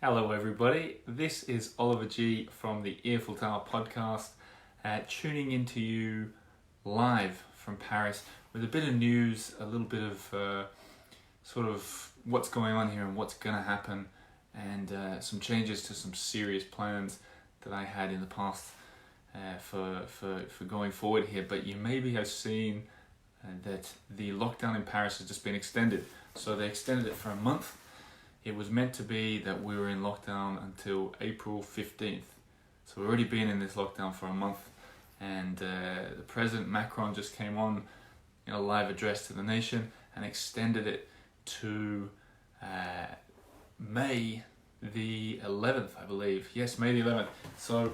Hello everybody, this is Oliver G from the Earful Tower podcast, tuning into you live from Paris with a bit of news, a little bit of sort of what's going on here and what's going to happen, and some changes to some serious plans that I had in the past for going forward here. But you maybe have seen that the lockdown in Paris has just been extended. So they extended it for a month. It was meant to be that we were in lockdown until April 15th. So we've already been in this lockdown for a month, and the President Macron just came on in a live address to the nation and extended it to May the 11th, I believe. Yes, May the 11th. So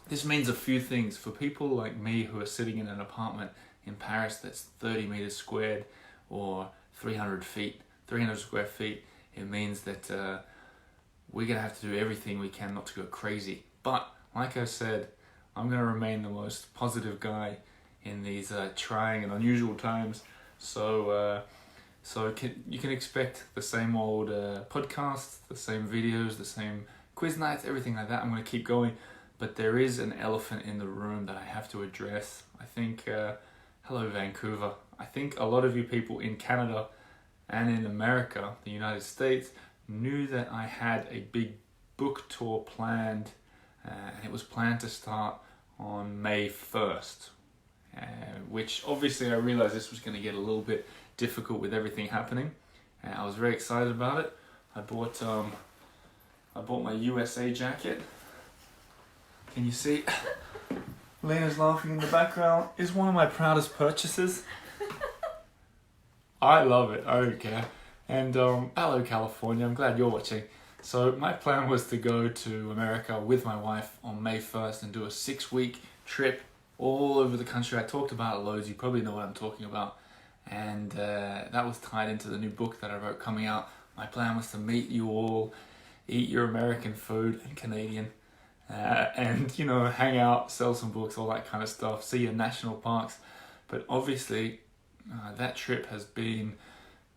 this means a few things. For people like me who are sitting in an apartment in Paris that's 30 meters squared or 300 square feet, it means that we're going to have to do everything we can not to go crazy. But like I said, I'm going to remain the most positive guy in these trying and unusual times. So you can expect the same old podcasts, the same videos, the same quiz nights, everything like that. I'm going to keep going. But there is an elephant in the room that I have to address. I think, hello Vancouver. I think a lot of you people in Canada and in America, the United States, knew that I had a big book tour planned, and it was planned to start on May 1st, which obviously I realized this was going to get a little bit difficult with everything happening. I was very excited about it. I bought my USA jacket. Can you see? Lena's laughing in the background. It's one of my proudest purchases. I love it, I don't care. And hello California, I'm glad you're watching. So my plan was to go to America with my wife on May 1st and do a 6-week trip all over the country. I talked about it loads, you probably know what I'm talking about. And that was tied into the new book that I wrote coming out. My plan was to meet you all, eat your American food and Canadian, and hang out, sell some books, all that kind of stuff, see your national parks. But obviously, that trip has been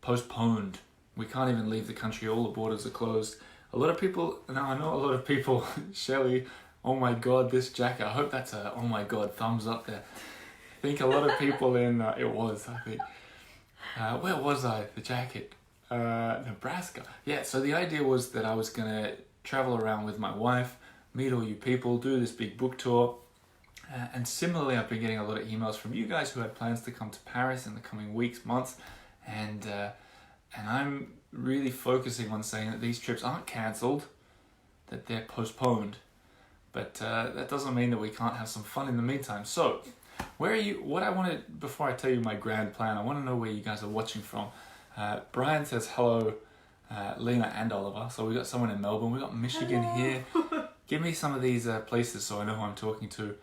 postponed. We can't even leave the country. All the borders are closed. A lot of people, now I know a lot of people, Shelley, oh my God, this jacket. I hope that's a, oh my God, thumbs up there. I think a lot of people in, where was I? The jacket? Nebraska. Yeah, so the idea was that I was going to travel around with my wife, meet all you people, do this big book tour. And similarly, I've been getting a lot of emails from you guys who had plans to come to Paris in the coming weeks, months, and I'm really focusing on saying that these trips aren't cancelled, that they're postponed, but that doesn't mean that we can't have some fun in the meantime. So, where are you? What I wanted, before I tell you my grand plan, I want to know where you guys are watching from. Brian says hello, Lena and Oliver. So we got someone in Melbourne, we got Michigan here. Give me some of these places so I know who I'm talking to.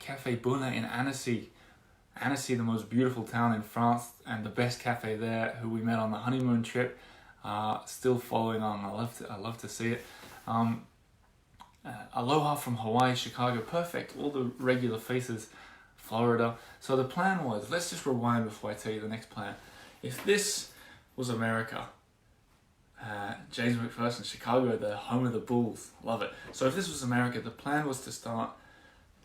Cafe Buna in Annecy, the most beautiful town in France and the best cafe there, who we met on the honeymoon trip, still following on. I love to see it. Aloha from Hawaii, Chicago, perfect, all the regular faces, Florida. So the plan was, let's just rewind before I tell you the next plan. If this was America, James McPherson, Chicago, the home of the Bulls, love it. So if this was America, the plan was to start,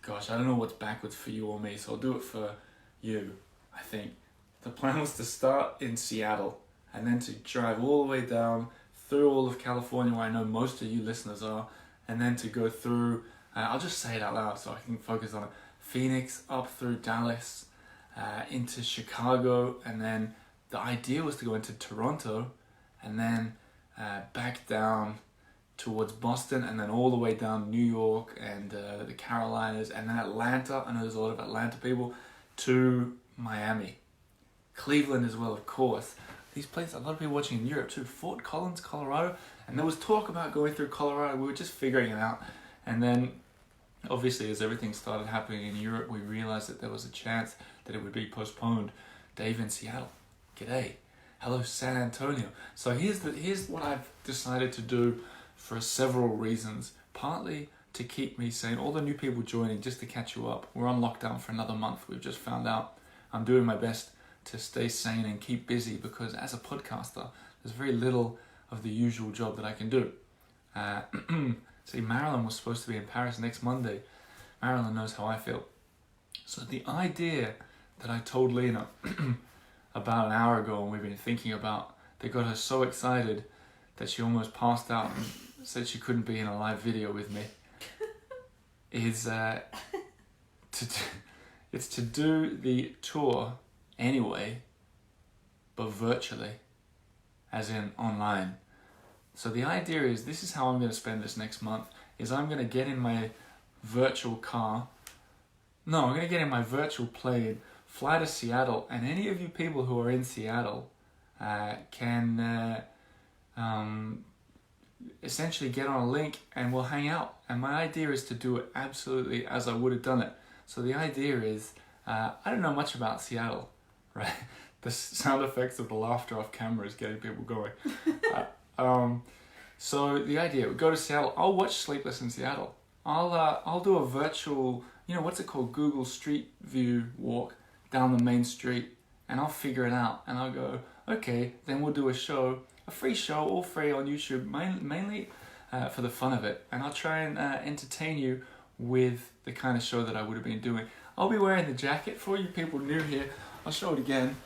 gosh, I don't know what's backwards for you or me, so I'll do it for you, I think. The plan was to start in Seattle and then to drive all the way down through all of California, where I know most of you listeners are, and then to go through, I'll just say it out loud so I can focus on it, Phoenix, up through Dallas, into Chicago, and then the idea was to go into Toronto, and then back down towards Boston, and then all the way down New York and the Carolinas, and then Atlanta. I know there's a lot of Atlanta people, to Miami, Cleveland as well, of course. These places, a lot of people watching in Europe too. Fort Collins, Colorado, and there was talk about going through Colorado. We were just figuring it out, and then obviously as everything started happening in Europe, we realized that there was a chance that it would be postponed. Dave in Seattle, g'day. Hello San Antonio. So here's what I've decided to do for several reasons. Partly to keep me sane, all the new people joining, just to catch you up. We're on lockdown for another month. We've just found out. I'm doing my best to stay sane and keep busy, because as a podcaster, there's very little of the usual job that I can do. See, Marilyn was supposed to be in Paris next Monday. Marilyn knows how I feel. So the idea that I told Lena about an hour ago, and we've been thinking about, that got her so excited that she almost passed out and said she couldn't be in a live video with me, is it's to do the tour anyway, but virtually, as in online. So the idea is, this is how I'm going to spend this next month, is I'm going to get in my virtual car. No, I'm going to get in my virtual plane, fly to Seattle, and any of you people who are in Seattle can essentially get on a link and we'll hang out. And my idea is to do it absolutely as I would have done it. So the idea is, I don't know much about Seattle, right? The sound effects of the laughter off camera is getting people going. So the idea, we go to Seattle. I'll watch Sleepless in Seattle. I'll do a virtual, what's it called, Google Street View walk down the main street, and I'll figure it out. And I'll go, okay, then we'll do a show, a free show, all free on YouTube, mainly for the fun of it. And I'll try and entertain you with the kind of show that I would have been doing. I'll be wearing the jacket. For you people new here, I'll show it again.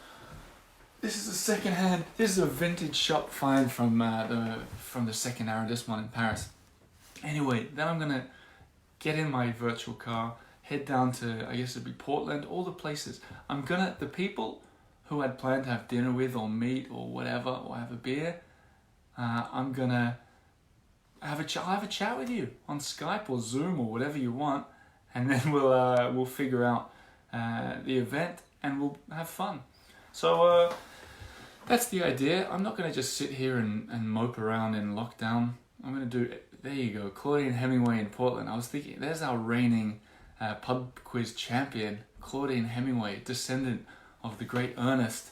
This is a second-hand. This is a vintage shop find from the second arrondissement in Paris. Anyway, then I'm gonna get in my virtual car, head down to, I guess it'd be Portland, all the places. The people who I'd planned to have dinner with or meet or whatever, or have a beer, I'm gonna have a chat with you on Skype or Zoom or whatever you want, and then we'll figure out the event and we'll have fun. So that's the idea. I'm not going to just sit here and mope around in lockdown. I'm going to do it. There you go, Claudine Hemingway in Portland. I was thinking, there's our reigning pub quiz champion, Claudine Hemingway, descendant of the great Ernest.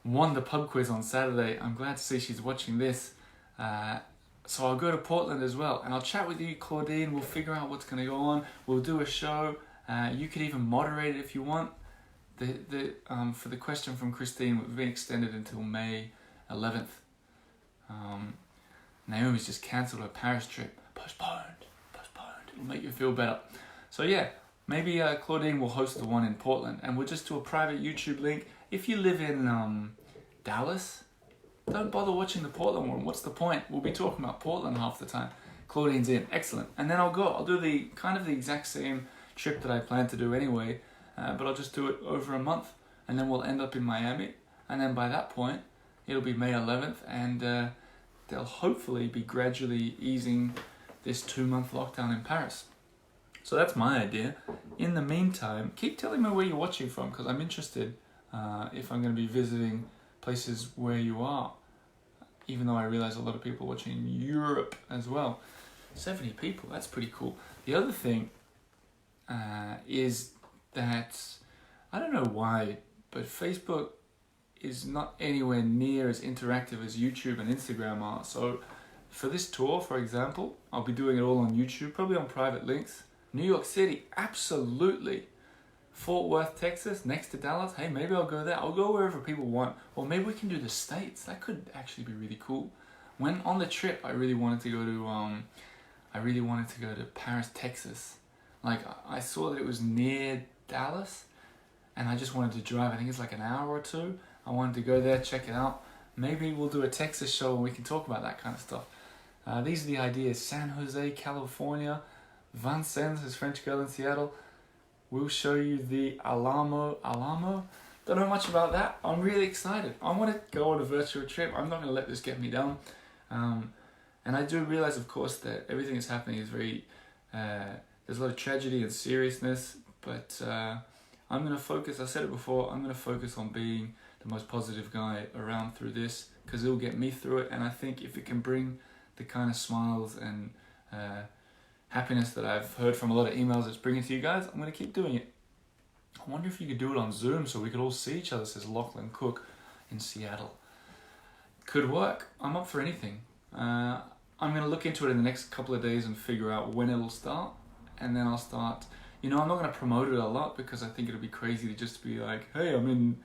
Won the pub quiz on Saturday. I'm glad to see she's watching this. So I'll go to Portland as well, and I'll chat with you, Claudine. We'll figure out what's going to go on. We'll do a show. You could even moderate it if you want. For the question from Christine, we've been extended until May 11th. Naomi's just cancelled her Paris trip. Postponed. It'll make you feel better. So yeah, maybe Claudine will host the one in Portland, and we'll just do a private YouTube link. If you live in Dallas, don't bother watching the Portland one. What's the point? We'll be talking about Portland half the time. Claudine's in. Excellent. And then I'll do the exact same trip that I planned to do anyway. But I'll just do it over a month, and then we'll end up in Miami, and then by that point it'll be May 11th, and they'll hopefully be gradually easing this 2-month lockdown in Paris. So that's my idea. In the meantime, keep telling me where you're watching from, because I'm interested if I'm going to be visiting places where you are, even though I realize a lot of people are watching in Europe as well. 70 people, that's pretty cool. The other thing is that, I don't know why, but Facebook is not anywhere near as interactive as YouTube and Instagram are. So for this tour, for example, I'll be doing it all on YouTube, probably on private links. New York City, absolutely. Fort Worth, Texas, next to Dallas, hey, maybe I'll go there. I'll go wherever people want. Or maybe we can do the States. That could actually be really cool. When on the trip, I really wanted to go to Paris, Texas. Like, I saw that it was near Dallas, and I just wanted to drive. I think it's like an hour or two. I wanted to go there, check it out. Maybe we'll do a Texas show and we can talk about that kind of stuff. These are the ideas. San Jose, California. Vincennes, his French girl in Seattle. We'll show you the Alamo. Don't know much about that. I'm really excited. I want to go on a virtual trip. I'm not going to let this get me down. And I do realize, of course, that everything that's happening is very... there's a lot of tragedy and seriousness. But I'm going to focus, I said it before, I'm going to focus on being the most positive guy around through this, because it'll get me through it. And I think if it can bring the kind of smiles and happiness that I've heard from a lot of emails it's bringing to you guys, I'm going to keep doing it. I wonder if you could do it on Zoom so we could all see each other, says Lachlan Cook in Seattle. Could work. I'm up for anything. I'm going to look into it in the next couple of days and figure out when it'll start. And then I'll start... I'm not going to promote it a lot because I think it'll be crazy to just be like, hey, I'm in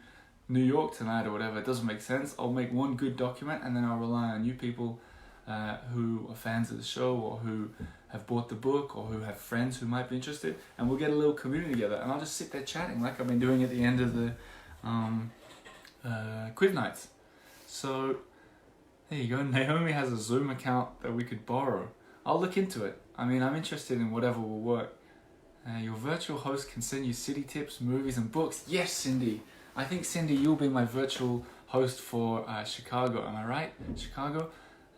New York tonight or whatever. It doesn't make sense. I'll make one good document and then I'll rely on you people who are fans of the show or who have bought the book or who have friends who might be interested, and we'll get a little community together, and I'll just sit there chatting like I've been doing at the end of the quiz nights. So there you go. Naomi has a Zoom account that we could borrow. I'll look into it. I mean, I'm interested in whatever will work. Your virtual host can send you city tips, movies and books. Yes, Cindy. I think, Cindy, you'll be my virtual host for Chicago. Am I right? Chicago?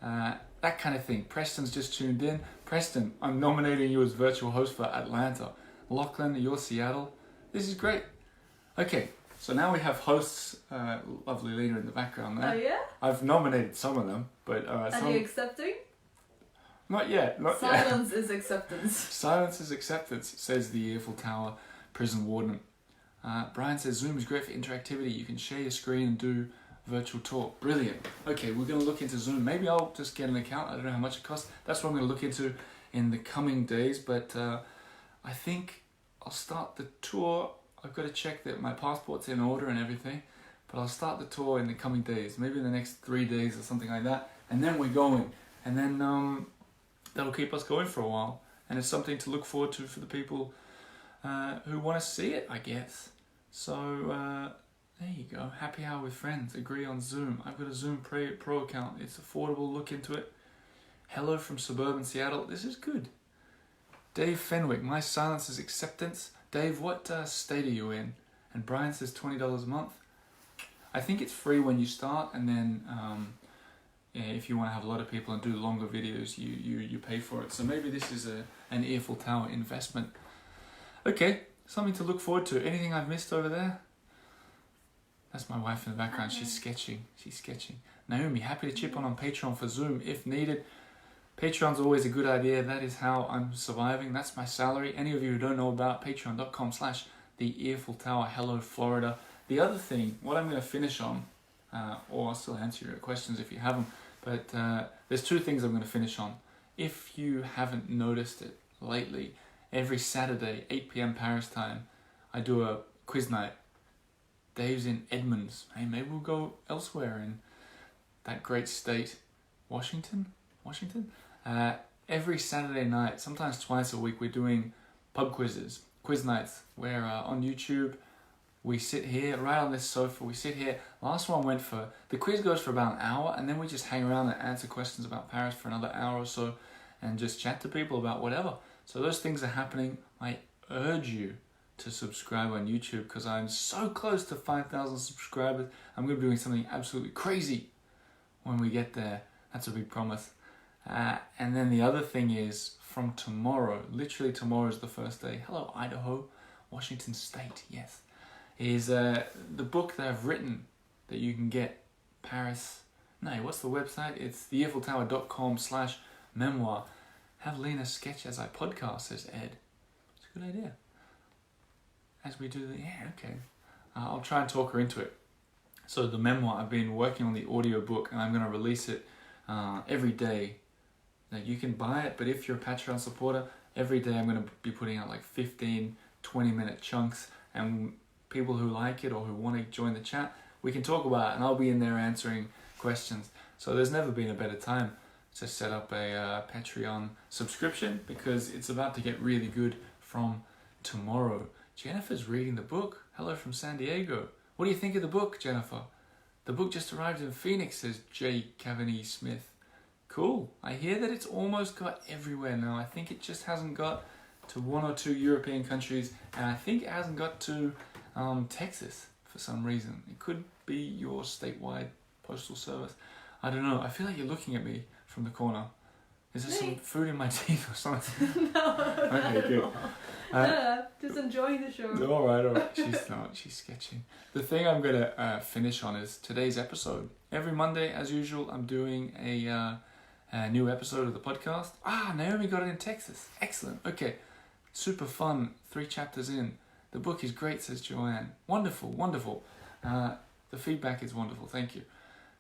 That kind of thing. Preston's just tuned in. Preston, I'm nominating you as virtual host for Atlanta. Lachlan, you're Seattle. This is great. Okay, so now we have hosts. Lovely Lena in the background there. Oh yeah? I've nominated some of them, but Are some... you accepting? Not yet. Not Silence yet. is acceptance. Silence is acceptance, says the Eiffel Tower prison warden. Brian says Zoom is great for interactivity. You can share your screen and do virtual talk. Brilliant. Okay, we're going to look into Zoom. Maybe I'll just get an account. I don't know how much it costs. That's what I'm going to look into in the coming days. But I think I'll start the tour. I've got to check that my passport's in order and everything. But I'll start the tour in the coming days. Maybe in the next 3 days or something like that. And then we're going. And then that'll keep us going for a while. And it's something to look forward to for the people who want to see it, I guess. So... there you go. Happy hour with friends. Agree on Zoom. I've got a Zoom Pro account. It's affordable. Look into it. Hello from suburban Seattle. This is good. Dave Fenwick. My silence is acceptance. Dave, what state are you in? And Brian says $20 a month. I think it's free when you start, and then if you want to have a lot of people and do longer videos, you pay for it. So maybe this is an Eiffel Tower investment. Okay, something to look forward to. Anything I've missed over there? That's my wife in the background. She's sketching. Naomi, happy to chip on Patreon for Zoom if needed. Patreon's always a good idea. That is how I'm surviving. That's my salary. Any of you who don't know about patreon.com/the Eiffel Tower, hello Florida. The other thing, what I'm going to finish on, or I'll still answer your questions if you haven't, but there's two things I'm going to finish on. If you haven't noticed it lately, every Saturday, 8 p.m. Paris time, I do a quiz night. Dave's in Edmonds. Hey, maybe we'll go elsewhere in that great state. Washington? Every Saturday night, sometimes twice a week, we're doing pub quizzes, quiz nights, where on YouTube, we sit here, right on this sofa, we sit here. Last one the quiz goes for about an hour, and then we just hang around and answer questions about Paris for another hour or so, and just chat to people about whatever. So those things are happening. I urge you to subscribe on YouTube, because I'm so close to 5,000 subscribers. I'm going to be doing something absolutely crazy when we get there. That's a big promise. And then the other thing is, from tomorrow, literally tomorrow is the first day. Hello, Idaho, Washington State, yes. Is the book that I've written that you can get, Paris. No, what's the website? It's theeiffeltower.com/memoir. Have Lena sketch as I podcast, says Ed. It's a good idea. As we do okay. I'll try and talk her into it. So the memoir, I've been working on the audio book, and I'm going to release it every day. Now you can buy it, but if you're a Patreon supporter, every day I'm going to be putting out like 15, 20-minute chunks, and people who like it or who want to join the chat, we can talk about it, and I'll be in there answering questions. So there's never been a better time to set up a Patreon subscription, because it's about to get really good from tomorrow. Jennifer's reading the book. Hello from San Diego. What do you think of the book, Jennifer? The book just arrived in Phoenix, says J. Cavaney Smith. Cool. I hear that it's almost got everywhere now. I think it just hasn't got to 1 or 2 European countries, and I think it hasn't got to Texas for some reason. It could be your statewide postal service. I don't know. I feel like you're looking at me from the corner. Is there some food in my teeth or something? No, okay, good. No, just enjoying the show. All right. She's sketching. The thing I'm going to finish on is today's episode. Every Monday, as usual, I'm doing a new episode of the podcast. Naomi got it in Texas. Excellent. Okay. Super fun. 3 chapters in. The book is great, says Joanne. Wonderful. The feedback is wonderful. Thank you.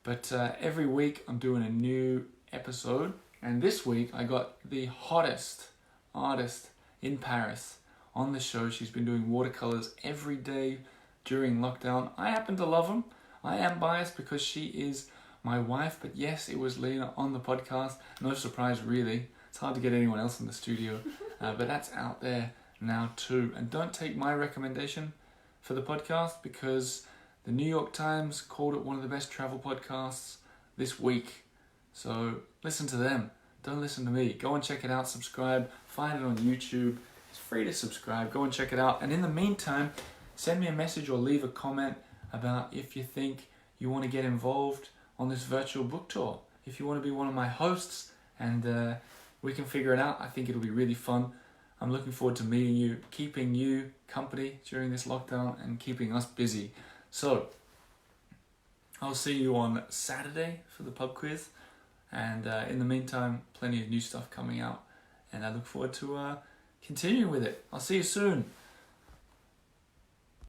But every week, I'm doing a new episode. And this week, I got the hottest artist in Paris on the show. She's been doing watercolors every day during lockdown. I happen to love them. I am biased because she is my wife, but yes, it was Lena on the podcast. No surprise, really. It's hard to get anyone else in the studio, but that's out there now too. And don't take my recommendation for the podcast, because the New York Times called it one of the best travel podcasts this week. So listen to them. Don't listen to me. Go and check it out. Subscribe. Find it on YouTube. It's free to subscribe. Go and check it out. And in the meantime, send me a message or leave a comment about if you think you want to get involved on this virtual book tour. If you want to be one of my hosts, and we can figure it out. I think it'll be really fun. I'm looking forward to meeting you, keeping you company during this lockdown, and keeping us busy. So, I'll see you on Saturday for the pub quiz. And in the meantime, plenty of new stuff coming out. And I look forward to continuing with it. I'll see you soon.